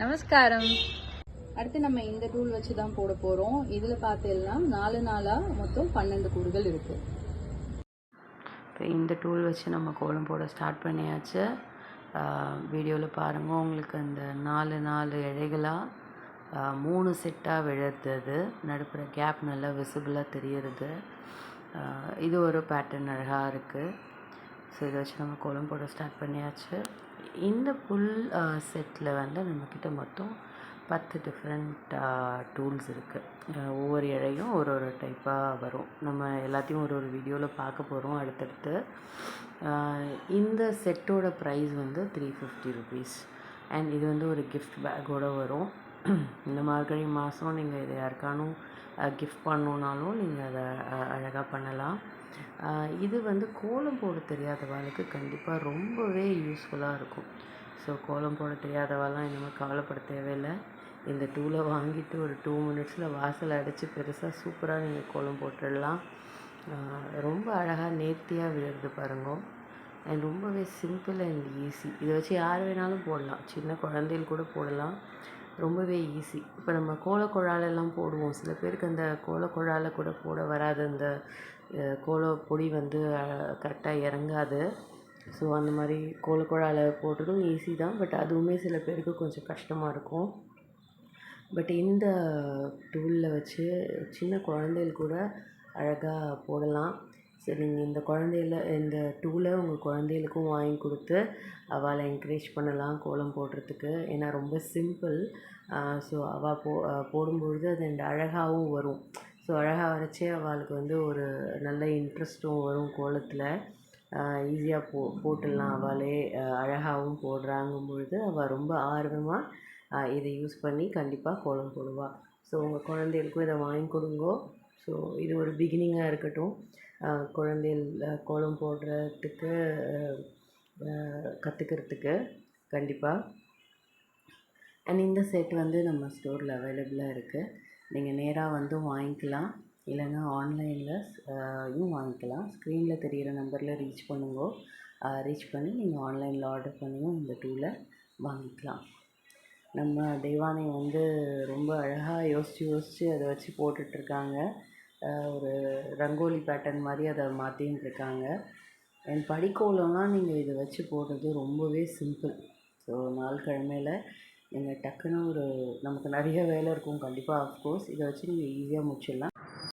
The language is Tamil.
நமஸ்காரம். அடுத்து நம்ம இந்த டூல் வச்சு தான் போட போகிறோம். இதில் பார்த்தீங்கன்னா 4 நாளாக மொத்தம் 12 கூடுகள் இருக்குது. இப்போ இந்த டூல் வச்சு நம்ம கோலம் போட ஸ்டார்ட் பண்ணியாச்சு. வீடியோவில் பாருங்கள், உங்களுக்கு அந்த 4 இழைகளாக 3 செட்டாக விழுறது, நடுப்புற கேப் நல்லா விசிபிளாக தெரியுறது. இது ஒரு பேட்டர்ன் அழகாக இருக்குது. ஸோ இதை வச்சு நம்ம கோலம் போட ஸ்டார்ட் பண்ணியாச்சு. இந்த புல் செட்டில் வந்து நம்மக்கிட்ட மொத்தம் 10 டிஃப்ரெண்ட் டூல்ஸ் இருக்குது. ஒவ்வொரு இழையும் ஒரு டைப்பாக வரும். நம்ம எல்லாத்தையும் ஒரு வீடியோவில் பார்க்க போகிறோம் அடுத்தடுத்து. இந்த செட்டோட ப்ரைஸ் வந்து 350 ருபீஸ். அண்ட் இது வந்து ஒரு கிஃப்ட் பேக்கோடு வரும். இந்த மார்கழி மாதம் நீங்கள் இதை யாருக்கானும் கிஃப்ட் பண்ணணுன்னாலும் நீங்கள் அதை அழகாக பண்ணலாம். இது வந்து கோலம் போட தெரியாதவளுக்கு கண்டிப்பாக ரொம்பவே யூஸ்ஃபுல்லாக இருக்கும். ஸோ கோலம் போட தெரியாதவெல்லாம் இனிமேல் கவலைப்பட தேவையில்லை. இந்த டூலை வாங்கிட்டு ஒரு 2 மினிட்ஸில் வாசலை அடித்து பெருசாக சூப்பராக நீங்கள் கோலம் போட்டுடலாம். ரொம்ப அழகாக நேர்த்தியாக விழுறது பாருங்க. அண்ட் ரொம்பவே சிம்பிள் அண்ட் ஈஸி. இதை வச்சு யார் வேணாலும் போடலாம். சின்ன குழந்தைகள் கூட போடலாம். ரொம்பவே ஈஸி. இப்போ நம்ம கோலக்குழாலெல்லாம் போடுவோம். சில பேருக்கு அந்த கோலக்குழால கூட போட வராது. அந்த கோலப்பொடி வந்து கரெக்டாக இறங்காது. ஸோ அந்த மாதிரி கோலக்குழால போடுறதும் ஈஸி தான். பட் அதுவுமே சில பேருக்கு கொஞ்சம் கஷ்டமாக இருக்கும். பட் இந்த டூலில் வச்சு சின்ன குழந்தைகள் கூட அழகாக போடலாம். சரி, நீங்கள் இந்த டூலை உங்கள் குழந்தைகளுக்கும் வாங்கி கொடுத்து அவளை என்கரேஜ் பண்ணலாம் கோலம் போடுறதுக்கு. ஏன்னா ரொம்ப சிம்பிள். ஸோ அவள் போடும்பொழுது அது அழகாகவும் வரும். ஸோ அழகாக வரைச்சே அவளுக்கு வந்து ஒரு நல்ல இன்ட்ரெஸ்ட்டும் வரும் கோலத்தில். ஈஸியாக போட்டுடலாம். அவளே அழகாகவும் போடுறாங்கும் பொழுது அவள் ரொம்ப ஆர்வமாக இதை யூஸ் பண்ணி கண்டிப்பாக கோலம் போடுவாள். ஸோ உங்கள் குழந்தைகளுக்கும் இதை வாங்கி கொடுங்கோ. ஸோ இது ஒரு பிகினிங்காக இருக்கட்டும். குழந்தைகள் கோலம் போடுறதுக்கு கற்றுக்கிறதுக்கு கண்டிப்பாக. அண்ட் இந்த செட் வந்து நம்ம ஸ்டோரில் அவைலபிளாக இருக்குது. நீங்கள் நேராக வந்து வாங்கிக்கலாம், இல்லைன்னா ஆன்லைனில் வாங்கிக்கலாம். ஸ்க்ரீனில் தெரிகிற நம்பரில் ரீச் பண்ணுங்க. ரீச் பண்ணி நீங்கள் ஆன்லைனில் ஆர்டர் பண்ணியும் இந்த டூலை வாங்கிக்கலாம். நம்ம தெய்வானை வந்து ரொம்ப அழகாக யோசித்து அதை வச்சு போட்டுட்ருக்காங்க. ஒரு ரங்கோலி பேட்டர்ன் மாதிரி அதை மாற்றின்னு இருக்காங்க. அண்ட் படிக்கோலம்லாம் நீங்கள் இதை வச்சு போடுறது ரொம்பவே சிம்பிள். ஸோ நாள் கிழமையில் நீங்கள் டக்குன்னு நமக்கு நிறைய வேலை இருக்கும் கண்டிப்பாக. ஆஃப்கோர்ஸ் இதை வச்சு நீங்கள் ஈஸியாக முடிச்சிடலாம்.